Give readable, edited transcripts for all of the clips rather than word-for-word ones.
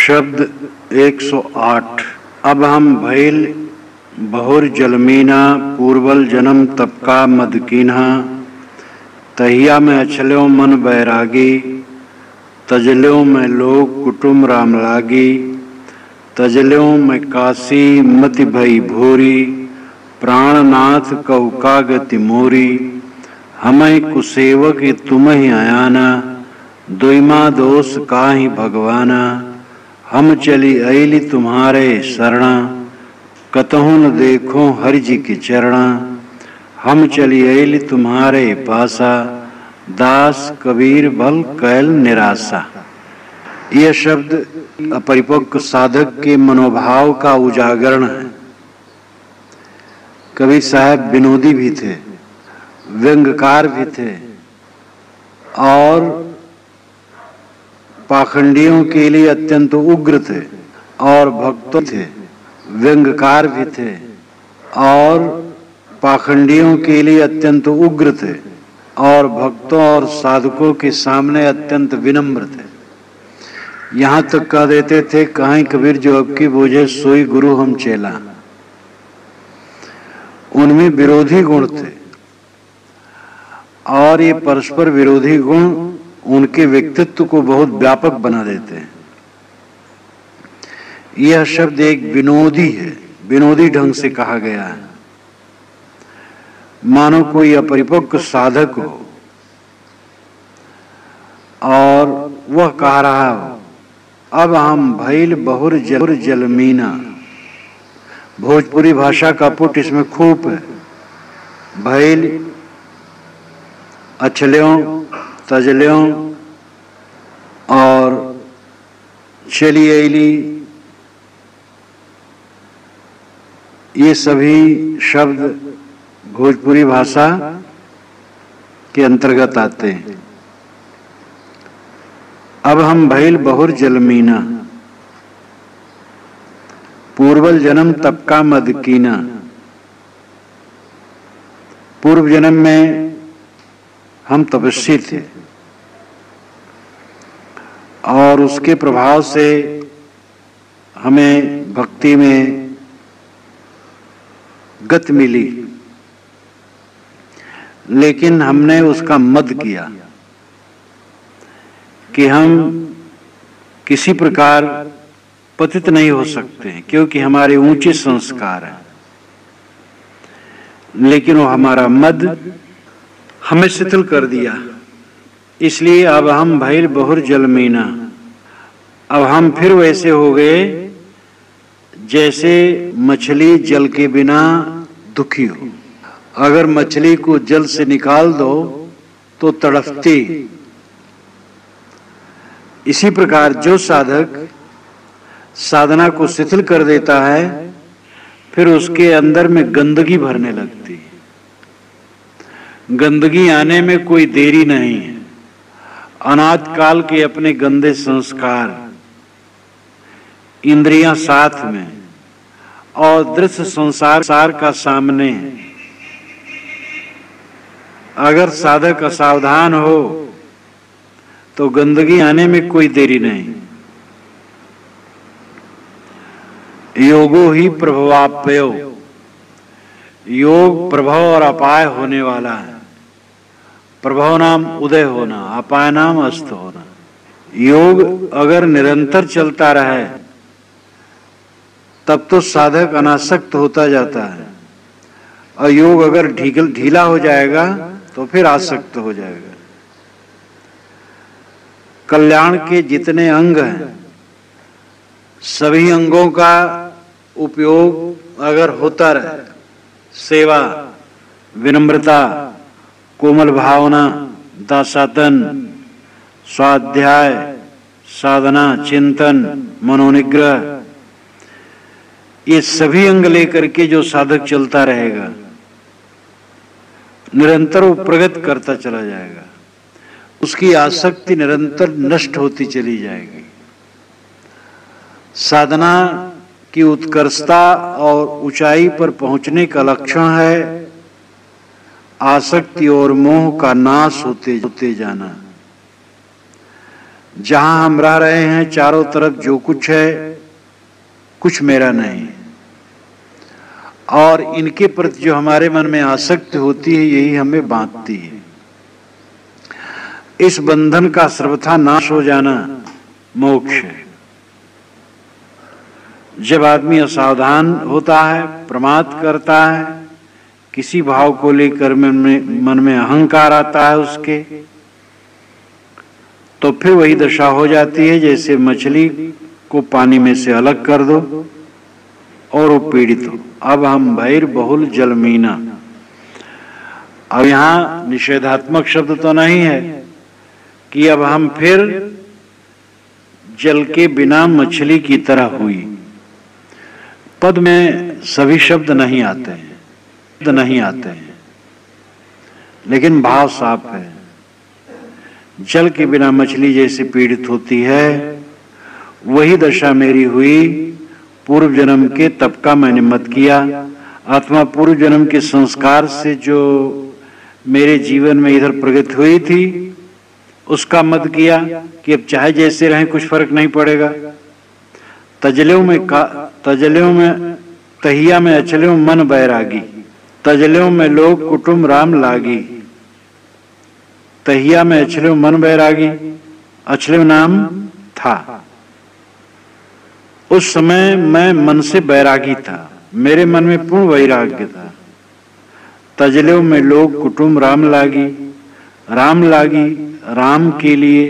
शब्द 108। अब हम भइल बहुर जलमीना, पूर्वल जन्म तपका मदकीन्हा। तहिया में अछल्यों मन बैरागी, तजल्यों में लोग कुटुम राम लागी। तजल्यों में काशी मति भई भोरी, प्राणनाथ कऊ कागति मोरी। हमें कुसेवक तुम्हि आयाना, दुइमा दोष काहि भगवाना। हम चली अइली तुम्हारे शरणा, कतहु न देखो हरि जी की चरणा। हम चली अइली तुम्हारे पासा, दास कबीर भल कैल निराशा। यह शब्द अपरिपक्व साधक के मनोभाव का उजागरण है। कबीर साहब विनोदी भी थे, व्यंग्यकार भी थे और पाखंडियों के लिए अत्यंत उग्र थे और भक्तों थे। व्यंग्यकार भी थे और पाखंडियों के लिए अत्यंत उग्र थे और भक्तों और साधकों के सामने अत्यंत विनम्र थे। यहाँ तक कह देते थे, कहीं कबीर जो अब की बूझे सोई गुरु हम चेला। उनमें विरोधी गुण थे और ये परस्पर विरोधी गुण उनके व्यक्तित्व को बहुत व्यापक बना देते हैं। यह शब्द एक विनोदी है, विनोदी ढंग से कहा गया है, मानो कोई अपरिपक्व साधक हो और वह कह रहा हो, अब हम भइल बहुर जलमीना। भोजपुरी भाषा का पुट इसमें खूब है। भइल, अछल्यों, तजल्यों और चली अइली, ये सभी शब्द भोजपुरी भाषा के अंतर्गत आते हैं। अब हम भइल बहुर जलमीना, पूर्वल जन्म तपका मदकीना। पूर्व जन्म में हम तपस्वी थे और उसके प्रभाव से हमें भक्ति में गति मिली, लेकिन हमने उसका मद किया कि हम किसी प्रकार पतित नहीं हो सकते हैं क्योंकि हमारे ऊंचे संस्कार हैं। लेकिन वो हमारा मद हमें शिथिल कर दिया। इसलिए अब हम भइल बहुर जलमीना। अब हम फिर वैसे हो गए जैसे मछली जल के बिना दुखी हो। अगर मछली को जल से निकाल दो तो तड़पती। इसी प्रकार जो साधक साधना को शिथिल कर देता है, फिर उसके अंदर में गंदगी भरने लगती है। गंदगी आने में कोई देरी नहीं है। अनाद काल के अपने गंदे संस्कार, इंद्रियां साथ में और दृश्य संसार का सामने है। अगर साधक असावधान हो तो गंदगी आने में कोई देरी नहीं। योगो ही प्रभवाप्यो, योग प्रभव और अपाय होने वाला है। प्रभव नाम उदय होना, अपाय नाम अस्त होना। योग अगर निरंतर चलता रहे तब तो साधक अनासक्त होता जाता है, और योग अगर ढीला हो जाएगा तो फिर आसक्त हो जाएगा। कल्याण के जितने अंग हैं, सभी अंगों का उपयोग अगर होता रहे, सेवा, विनम्रता, कोमल भावना, दासातन, स्वाध्याय, साधना, चिंतन, मनोनिग्रह, ये सभी अंग लेकर के जो साधक चलता रहेगा, निरंतर वो प्रगति करता चला जाएगा। उसकी आसक्ति निरंतर नष्ट होती चली जाएगी। साधना की उत्कर्षता और ऊंचाई पर पहुंचने का लक्षण है आसक्ति और मोह का नाश होते जाना। जहां हम रह रहे हैं चारों तरफ जो कुछ है कुछ मेरा नहीं, और इनके प्रति जो हमारे मन में आसक्ति होती है यही हमें बांधती है। इस बंधन का सर्वथा नाश हो जाना मोक्ष है। जब आदमी असावधान होता है, प्रमाद करता है, किसी भाव को लेकर मन में अहंकार आता है उसके, तो फिर वही दशा हो जाती है जैसे मछली को पानी में से अलग कर दो और वो पीड़ित हो। अब हम भैर बहुल जलमीना। अब यहाँ निषेधात्मक शब्द तो नहीं है कि अब हम फिर जल के बिना मछली की तरह हुई। पद में सभी शब्द नहीं आते हैं, लेकिन भाव साफ है। जल के बिना मछली जैसे पीड़ित होती है वही दशा मेरी हुई। पूर्व जन्म के तप का मैंने मत किया, आत्मा पूर्व जन्म के संस्कार से जो मेरे जीवन में इधर प्रगति हुई थी उसका मत किया कि अब चाहे जैसे रहें कुछ फर्क नहीं पड़ेगा। तजल्यों में तहिया में अचल्यों मन बैरागी, तजल्यों में लोग कुटुंब राम लागी। तहिया में अचल्यों मन बैरागी, अचल्यों नाम था। उस समय मैं मन से बैरागी था, मेरे मन में पूर्ण वैराग्य था। तजल्यों में लोग कुटुंब राम लागी, राम के लिए,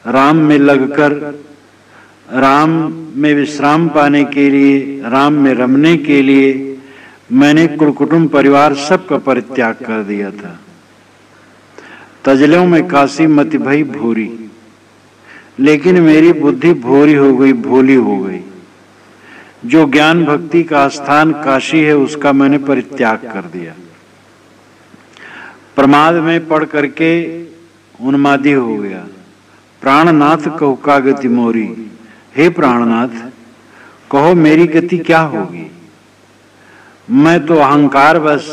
राम में लगकर, राम में विश्राम पाने के लिए, राम में रमने के लिए मैंने कुल कुटुंब परिवार सबका परित्याग कर दिया था। तजल्यों में काशी मति भई भूरी, लेकिन मेरी बुद्धि भोरी हो गई, भोली हो गई। जो ज्ञान भक्ति का स्थान काशी है उसका मैंने परित्याग कर दिया। प्रमाद में पढ़ करके उन्मादी हो गया। प्राणनाथ कहो का गति मोरी, हे प्राणनाथ कहो मेरी गति क्या होगी। मैं तो अहंकार बस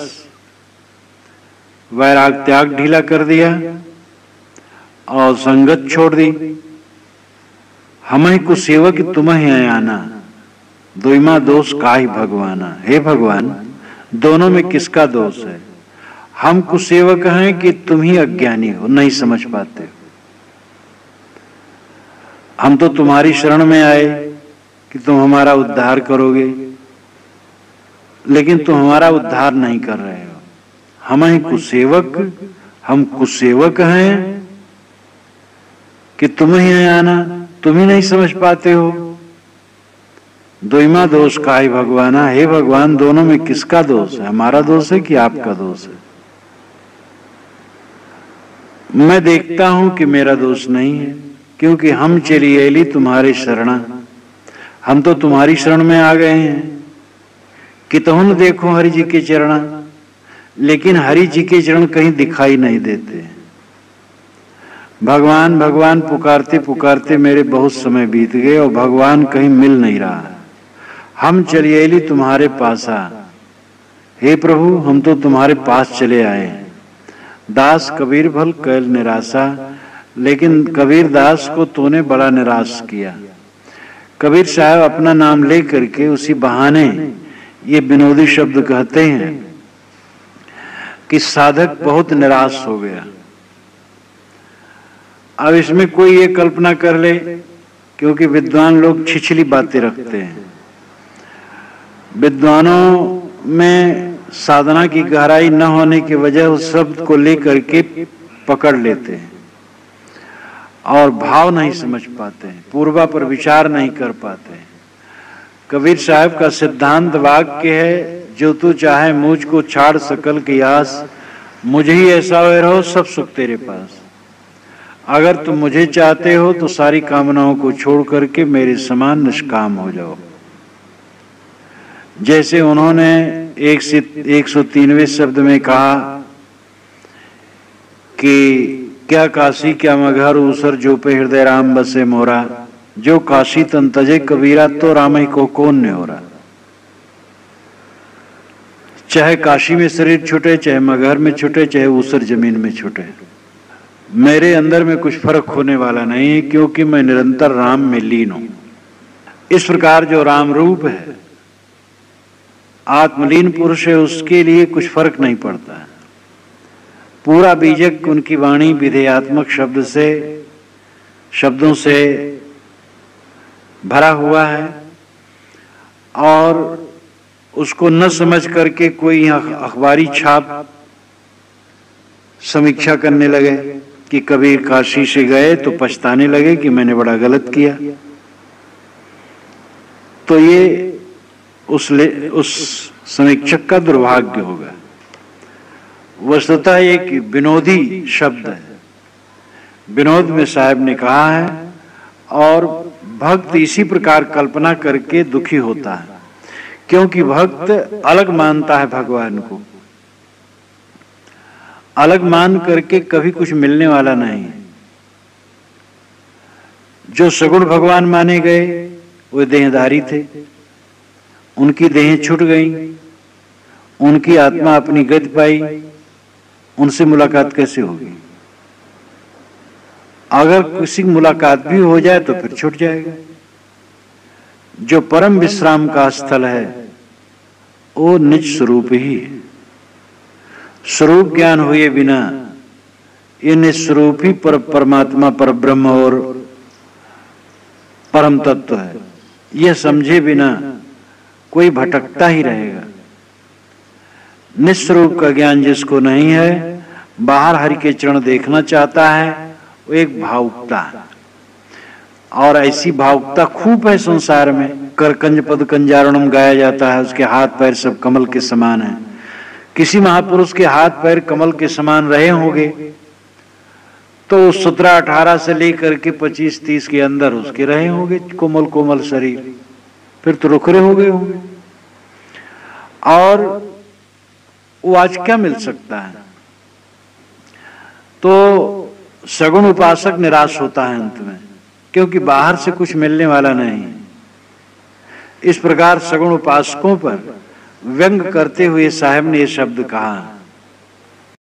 वैराग त्याग ढीला कर दिया और संगत छोड़ दी। हमें को सेवक तुम्हें आना, दोइमा दोष काहि भगवाना। हे भगवान दोनों में किसका दोष है। हम कुसेवक हैं कि तुम ही अज्ञानी हो, नहीं समझ पाते हो। हम तो तुम्हारी शरण में आए कि तुम हमारा उद्धार करोगे, लेकिन तुम हमारा उद्धार नहीं कर रहे हो। हम कुसेवक हैं कि तुम्हें आना, तुम ही नहीं समझ पाते हो। दोइमा दोष काहि भगवाना, हे भगवान दोनों में किसका दोष है, हमारा दोष है कि आपका दोष है। मैं देखता हूं कि मेरा दोष नहीं है, क्योंकि हम चली एली तुम्हारे शरणा। हम तो तुम्हारी शरण में आ गए हैं कि तुम देखो हरि जी के चरणा, लेकिन हरि जी के चरण कहीं दिखाई नहीं देते। भगवान भगवान पुकारते पुकारते मेरे बहुत समय बीत गए और भगवान कहीं मिल नहीं रहा। हम चलिए तुम्हारे पासा, हे प्रभु हम तो तुम्हारे पास चले आए। दास कबीर भल कैल निराशा, लेकिन कबीर दास को तूने बड़ा निराश किया। कबीर साहब अपना नाम ले करके उसी बहाने ये विनोदी शब्द कहते हैं कि साधक बहुत निराश हो गया। अब इसमें कोई ये कल्पना कर ले, क्योंकि विद्वान लोग छिछली बातें रखते हैं। विद्वानों में साधना की गहराई न होने की वजह उस शब्द को लेकर के पकड़ लेते हैं और भाव नहीं समझ पाते हैं, पूर्वा पर विचार नहीं कर पाते हैं। कबीर साहब का सिद्धांत वाक्य है, जो तू चाहे मुझ को छाड़ सकल की आस, मुझे ही ऐसा हुए रहो सब सुख तेरे पास। अगर तुम मुझे चाहते हो तो सारी कामनाओं को छोड़ करके मेरे समान निष्काम हो जाओ। जैसे उन्होंने 103वें शब्द में कहा कि क्या काशी क्या मघर ऊसर जो पे हृदय राम बसे मोरा, जो काशी तन तजे कबीरा तो राम ही को कौन ने हो रहा। चाहे काशी में शरीर छूटे, चाहे मगहर में छूटे, चाहे ऊसर जमीन में छूटे, मेरे अंदर में कुछ फर्क होने वाला नहीं है, क्योंकि मैं निरंतर राम में लीन हूं। इस प्रकार जो राम रूप है, आत्मलीन पुरुष है, उसके लिए कुछ फर्क नहीं पड़ता है। पूरा बीजक उनकी वाणी विधेयात्मक शब्दों से भरा हुआ है, और उसको न समझ करके कोई अखबारी छाप समीक्षा करने लगे कि कभी काशी से गए तो पछताने लगे कि मैंने बड़ा गलत किया, तो ये उस समीक्षक का दुर्भाग्य होगा। वस्तुतः एक विनोदी शब्द है, विनोद में साहब ने कहा है, और भक्त इसी प्रकार कल्पना करके दुखी होता है, क्योंकि भक्त अलग मानता है भगवान को, अलग मान करके कभी कुछ मिलने वाला नहीं। जो सगुण भगवान माने गए वे देहधारी थे, उनकी देहें छूट गई, उनकी आत्मा अपनी गति पाई, उनसे मुलाकात कैसे होगी? अगर किसी की मुलाकात भी हो जाए तो फिर छूट जाएगा। जो परम विश्राम का स्थल है वो निज स्वरूप ही है। स्वरूप ज्ञान हुए बिना ये निस्वरूप ही परमात्मा, पर ब्रह्म और परम तत्व है, यह समझे बिना कोई भटकता ही रहेगा। निस्वरूप का ज्ञान जिसको नहीं है, बाहर हरि के चरण देखना चाहता है, वो एक भावुकता है। और ऐसी भावुकता खूब है संसार में। करकंज पद कंजारणम गाया जाता है, उसके हाथ पैर सब कमल के समान है। किसी महापुरुष के हाथ पैर कमल के समान रहे होंगे तो 17-18 से लेकर के 25-30 के अंदर उसके रहे होंगे कोमल कोमल शरीर, फिर तो रुखरे हो गए होंगे। और वो आज क्या मिल सकता है? तो सगुण उपासक निराश होता है अंत में, क्योंकि बाहर से कुछ मिलने वाला नहीं। इस प्रकार सगुण उपासकों पर व्यंग करते हुए साहब ने ये शब्द कहा,